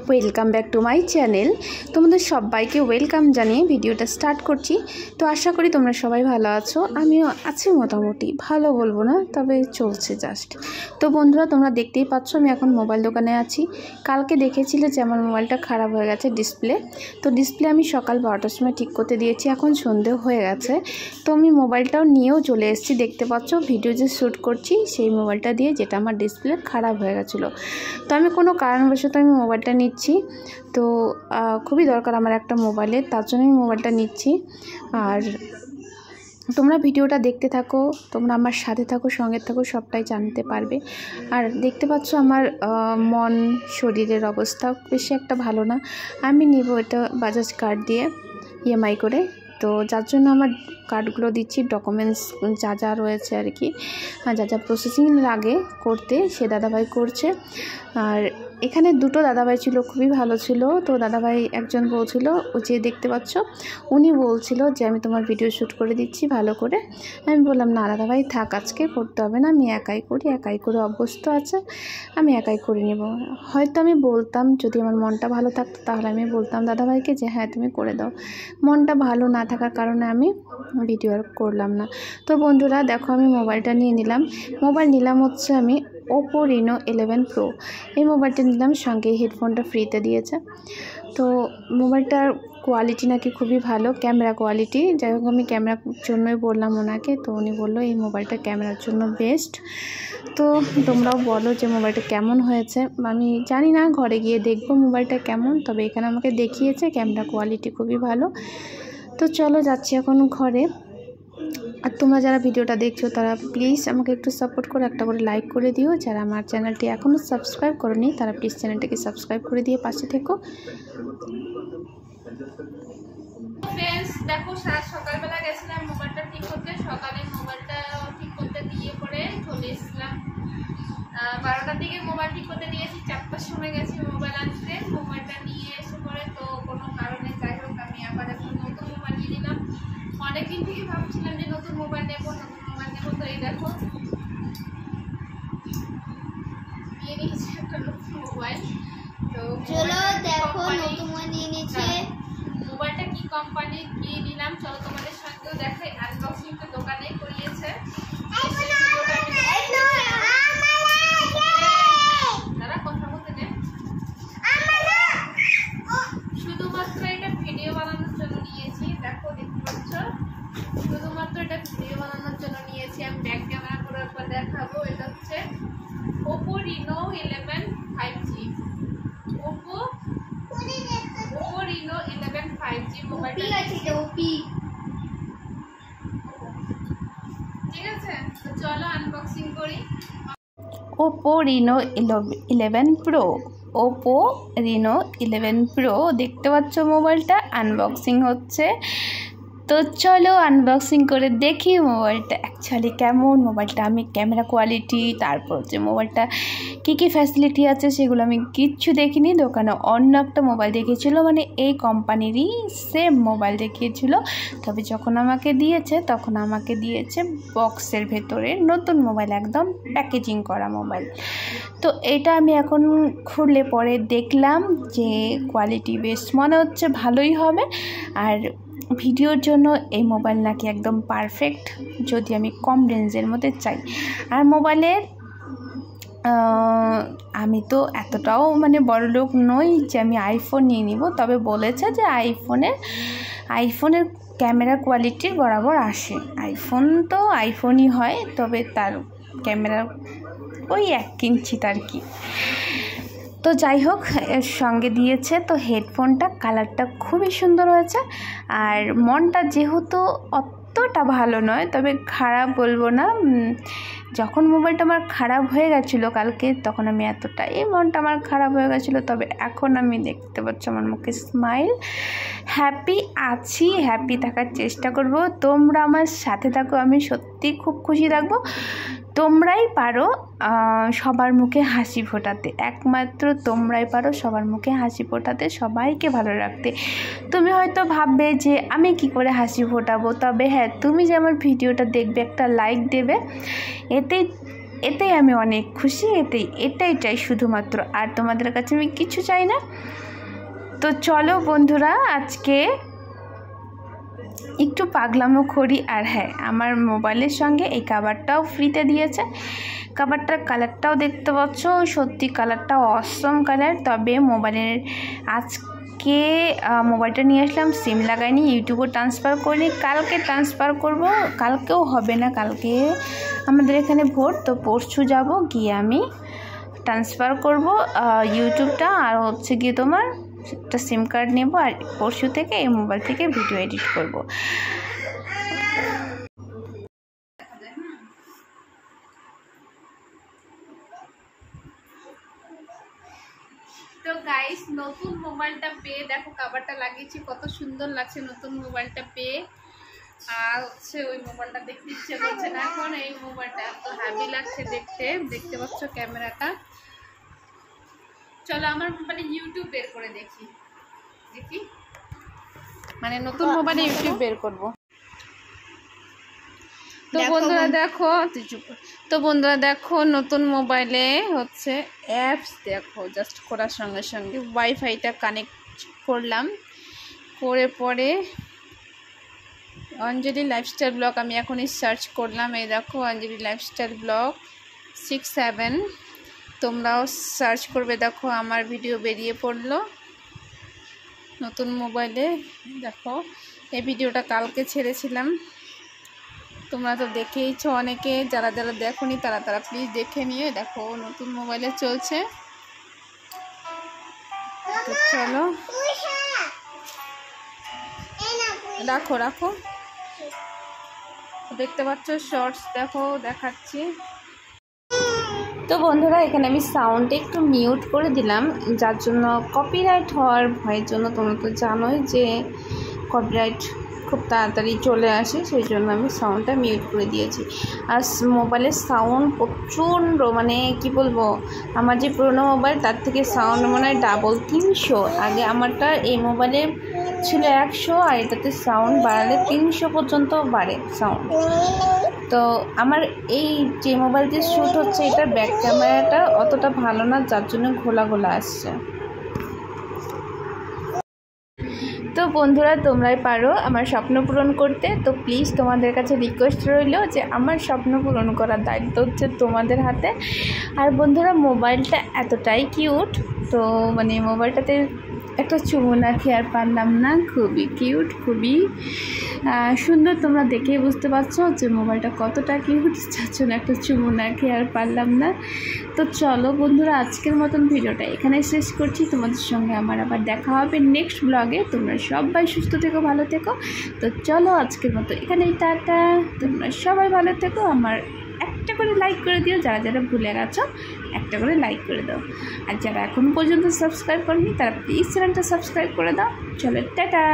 Welcome back to my channel. তোমাদের সবাইকে welcome জানিয়ে ভিডিওটা স্টার্ট করছি। তো আশা করি তোমরা সবাই ভালো আছো, আমিও আছি মোটামুটি, ভালো বলবো না, তবে চলছে জাস্ট। তো বন্ধুরা, তোমরা দেখতেই পাচ্ছ আমি এখন মোবাইল দোকানে আছি। কালকে দেখেছিলে যে আমার মোবাইলটা খারাপ হয়ে গেছে ডিসপ্লে। তো ডিসপ্লে আমি সকাল 12টার সময় ঠিক করতে দিয়েছি, এখন সন্ধে হয়ে গেছে। তো আমি মোবাইলটাও নিয়েও চলে এসেছি, দেখতে পাচ্ছ ভিডিও যে শ্যুট করছি সেই মোবাইলটা দিয়ে, যেটা আমার ডিসপ্লে খারাপ হয়ে গেছিলো। তো আমি কোনো কারণবশত আমি মোবাইলটা নিচ্ছি। তো খুবই দরকার আমার একটা মোবাইলের, তার জন্য আমি মোবাইলটা নিচ্ছি। আর তোমরা ভিডিওটা দেখতে থাকো, তোমরা আমার সাথে থাকো, সঙ্গে থাকো, সবটাই জানতে পারবে। আর দেখতে পাচ্ছ আমার মন শরীরের অবস্থা বেশি একটা ভালো না। আমি নিব এটা বাজাজ কার্ড দিয়ে ইএমআই করে। তো যার জন্য আমার কার্ডগুলো দিচ্ছি, ডকুমেন্টস যা যা রয়েছে আর কি, যা যা প্রসেসিং লাগে করতে, সে দাদাভাই করছে। আর এখানে দুটো দাদাভাই ছিল, খুবই ভালো ছিল। তো দাদাভাই একজন বলছিল, ও যে দেখতে পাচ্ছ, উনি বলছিল যে আমি তোমার ভিডিও শ্যুট করে দিচ্ছি ভালো করে। আমি বললাম না দাদাভাই থাক, আজকে করতে হবে না, আমি একাই করি, একাই করে অভ্যস্ত আছে, আমি একাই করে নেব। হয়তো আমি বলতাম, যদি আমার মনটা ভালো থাকতো তাহলে আমি বলতাম দাদাভাইকে যে হ্যাঁ তুমি করে দাও। মনটা ভালো না থাকার কারণে আমি ভিডিও আর করলাম না। তো বন্ধুরা দেখো, আমি মোবাইলটা নিয়ে নিলাম। মোবাইল নিলাম হচ্ছে আমি ওপো রিনো 11 প্রো। এই মোবাইলটা নিলাম, সঙ্গে হেডফোনটা ফ্রিতে দিয়েছে। তো মোবাইলটার কোয়ালিটি নাকি খুবই ভালো, ক্যামেরা কোয়ালিটি। যাই হোক, আমি ক্যামেরার জন্যই বললাম ওনাকে, তো উনি বললো এই মোবাইলটা ক্যামেরার জন্য বেস্ট। তো তোমরাও বলো যে মোবাইলটা কেমন হয়েছে। আমি জানি না, ঘরে গিয়ে দেখবো মোবাইলটা কেমন, তবে এখানে আমাকে দেখিয়েছে ক্যামেরা কোয়ালিটি খুবই ভালো। তো চলো যাচ্ছি এখন ঘরে। আর তোমরা যারা ভিডিওটা দেখছো তারা প্লিজ আমাকে একটু সাপোর্ট করে একটা করে লাইক করে দিও। যারা আমার চ্যানেলটি এখনও সাবস্ক্রাইব করোনি তারা প্লিজ চ্যানেলটাকে সাবস্ক্রাইব করে দিয়ে পাশে থেকো। ফ্রেন্ডস দেখো, সকালবেলা গেছিলাম মোবাইলটা ঠিক করতে, সকালে মোবাইলটা ঠিক করতে দিয়ে পরে চলে এসেছিলাম 12টার দিকে। মোবাইল ঠিক করতে দিয়েছি, 4টার সময় গেছি মোবাইল আনতে। মোবাইলটা নিয়ে এসে পরে তো কোনো কারণে যাই হোক আমি আবার একটা নতুন মোবাইল নিয়ে নিলাম। অনেকদিন থেকে ভাবছিলাম যে নতুন মোবাইল নেবো। তো এই দেখো নিয়ে নিয়েছি একটা নতুন মোবাইল। তো চলো দেখো নতুন মোবাইল নিয়ে নিয়েছে। মোবাইলটা কি কোম্পানি কি নিলাম চলো তোমাদের সঙ্গেও দেখাই। আনবক্সিং তো দোকানেই করিয়েছে। তারা কথা বলতে দেন, শুধুমাত্র এটা ভিডিও বানানোর জন্য নিয়েছি। দেখো দেখতে পাচ্ছ, শুধুমাত্র এটা ভিডিও বানানোর জন্য নিয়েছি। আমি ব্যাক ক্যামেরা করে একবার দেখাবো। এটা হচ্ছে Oppo rhino 11 5G। Oppo rhino 11 5G মোবাইলটা ঠিক আছে। তো চলো আনবক্সিং করি। Oppo rhino 11 pro, Oppo rhino 11 pro দেখতে পাচ্ছ মোবাইলটা আনবক্সিং হচ্ছে। তো চলো আনবক্সিং করে দেখি মোবাইলটা অ্যাকচুয়ালি কেমন। মোবাইলটা আমি ক্যামেরা কোয়ালিটি, তারপর যে মোবাইলটা কী ফ্যাসিলিটি আছে সেগুলো আমি কিচ্ছু দেখিনি। দোকানে অন্য একটা মোবাইল দেখিয়েছিল, মানে এই কোম্পানিরই সেম মোবাইল দেখিয়েছিল। তবে যখন আমাকে দিয়েছে তখন আমাকে দিয়েছে বক্সের ভেতরে নতুন মোবাইল, একদম প্যাকেজিং করা মোবাইল। তো এটা আমি এখন খুললে পরে দেখলাম যে কোয়ালিটি বেশ মনে হচ্ছে ভালোই হবে। আর ভিডিওর জন্য এই মোবাইল নাকি একদম পারফেক্ট, যদি আমি কম রেঞ্জের মধ্যে চাই। আর মোবাইলের আমি তো এতটাও মানে বড়লোক নই যে আমি আইফোন নিয়ে নিব, তবে বলেছে যে আইফোনের ক্যামেরা কোয়ালিটির বরাবর আসে। আইফোন তো আইফোনই হয়, তবে তার ক্যামেরা ওই 1 কিঞ্চিত আর কি। তো যাই হোক, এর সঙ্গে দিয়েছে তো হেডফোনটা, কালারটা খুবই সুন্দর হয়েছে। আর মনটা যেহেতু অতটা ভালো নয়, তবে খারাপ বলবো না। যখন মোবাইলটা আমার খারাপ হয়ে গেছিলো কালকে, তখন আমি এতটাই মনটা আমার খারাপ হয়ে গেছিলো। তবে এখন আমি দেখতে পাচ্ছি আমার মুখে স্মাইল, হ্যাপি আছি, হ্যাপি থাকার চেষ্টা করব। তোমরা আমার সাথে থাকো, আমি সত্যি খুব খুশি থাকবো। তোমরাই পারো সবার মুখে হাসি ফোটাতে, একমাত্র তোমরাই পারো সবার মুখে হাসি ফোটাতে, সবাইকে ভালো রাখতে। তুমি হয়তো ভাববে যে আমি কি করে হাসি ফোটাবো, তবে হ্যাঁ, তুমি যে আমার ভিডিওটা দেখবে, একটা লাইক দেবে, এতেই এতেই আমি অনেক খুশি, এটাই চাই শুধুমাত্র, আর তোমাদের কাছে আমি কিছু চাই না। তো চলো বন্ধুরা, আজকে একটু পাগলামো করি। আর হ্যাঁ, আমার মোবাইলের সঙ্গে এই কভারটাও ফ্রিতে দিয়েছে। কভারটার কালারটাও দেখতে পাচ্ছ, সত্যি কালারটা অসম কালার। তবে মোবাইলের আজকে মোবাইলটা নিয়ে আসলাম, সিম লাগাইনি, ইউটিউবও ট্রান্সফার করিনি, কালকে ট্রান্সফার করব। কালকেও হবে না, কালকে আমাদের এখানে ভোট, তো পরশু যাব, গিয়ে আমি ট্রান্সফার করব ইউটিউবটা, আর হচ্ছে গিয়ে তোমার একটা সিম কার্ড নেব, আর পরশু থেকে এই মোবাইল থেকে ভিডিও এডিট করব। তো গাইস, নতুন মোবাইলটা পেয়ে দেখো, কভারটা লাগিয়েছি, কত সুন্দর লাগছে নতুন মোবাইলটা পেয়ে। আর হচ্ছে ওই মোবাইলটা দেখতে ইচ্ছে করছে না এখন, এই মোবাইলটা এত হ্যাভি লাগছে দেখতে পাচ্ছ ক্যামেরাটা। চলো আমার মোবাইলে ইউটিউব বের করে দেখি, মানে নতুন মোবাইলে ইউটিউব বের করব। তো বন্ধুরা দেখো, নতুন মোবাইলে হচ্ছে অ্যাপস দেখো, জাস্ট করার সঙ্গে সঙ্গে ওয়াইফাইটা কানেক্ট করলাম, করে পরে অঞ্জলি লাইফস্টাইল ব্লগ আমি এখনই সার্চ করলাম। এই দেখো, অঞ্জলি লাইফস্টাইল ব্লগ 6-7, তোমরাও সার্চ করবে, দেখো আমার ভিডিও বেরিয়ে পড়লো নতুন মোবাইলে। দেখো, এই ভিডিওটা কালকে ছেড়েছিলাম, তোমরা তো দেখেইছো অনেকে, যারা যারা দেখোনি তারা প্লিজ দেখে নিয়ে। দেখো নতুন মোবাইলে চলছে। তো চলো, রাখো দেখতে পাচ্ছ শর্টস, দেখো দেখাচ্ছি। তো বন্ধুরা, এখানে আমি সাউন্ডটা একটু মিউট করে দিলাম, যার জন্য কপিরাইট হওয়ার ভয়ের জন্য। তোমরা তো জানোই যে কপিরাইট খুব তাড়াতাড়ি চলে আসে, সেই জন্য আমি সাউন্ডটা মিউট করে দিয়েছি। আর মোবাইলের সাউন্ড প্রচণ্ড, মানে কি বলবো, আমার যে পুরোনো মোবাইল তার থেকে সাউন্ড মনে হয় ডাবল, 300। আগে আমারটা এই মোবাইলে ছিল 100, আর এটাতে সাউন্ড বাড়ালে 300 পর্যন্ত বাড়ে সাউন্ড। তো আমার এই যে মোবাইল দিয়ে শ্যুট হচ্ছে, এটার ব্যাক ক্যামেরাটা অতটা ভালো না, যার জন্য ঘোলা আসছে। তো বন্ধুরা, তোমরাই পারো আমার স্বপ্ন পূরণ করতে, তো প্লিজ তোমাদের কাছে রিকোয়েস্ট রইল যে আমার স্বপ্ন পূরণ করার দায়িত্ব হচ্ছে তোমাদের হাতে। আর বন্ধুরা, মোবাইলটা এতটাই কিউট, তো মানে মোবাইলটাতে একটা চুমু না খেয়ে আর পারলাম না, খুবই কিউট, খুবই সুন্দর। তোমরা দেখেই বুঝতে পারছো যে মোবাইলটা কতটা কিউট, যার জন্য একটা চুমু না খেয়ে আর পারলাম না। তো চলো বন্ধুরা, আজকের মতন ভিডিওটা এখানে শেষ করছি। তোমাদের সঙ্গে আমার আবার দেখা হবে নেক্সট ব্লগে। তোমরা সবাই সুস্থ থেকো, ভালো থেকো। তো চলো আজকের মতো এখানেই টাটা, তোমরা সবাই ভালো থেকো। আমার একটা করে লাইক করে দিও, যারা যারা ভুলে গেছো একটা করে লাইক করে দাও, আর যারা এখন পর্যন্ত সাবস্ক্রাইব করেনি তারা প্লিজ চ্যানেলটা সাবস্ক্রাইব করে দাও। চলো টাটা।